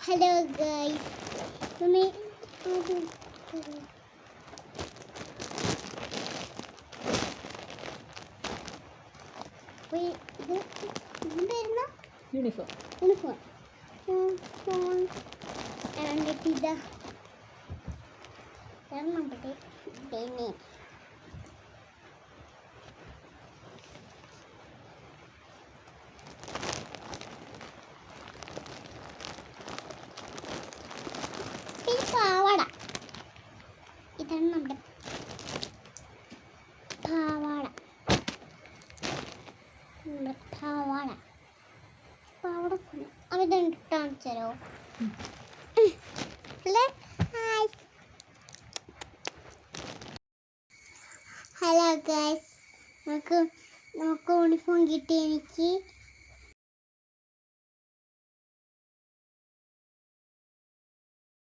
Hello guys, ഇത് എന്തായിരുന്നു? Uniform. ഇതാ നമ്മുടെ ബെനി. പാവാട, ഇതാണ് നമ്മുടെ പാവാട. പാവാട അവിടെ കാണിച്ചോ? ഹലോ ഗൈസ്, നമുക്ക് യൂണിഫോം കിട്ടി. എനിക്ക്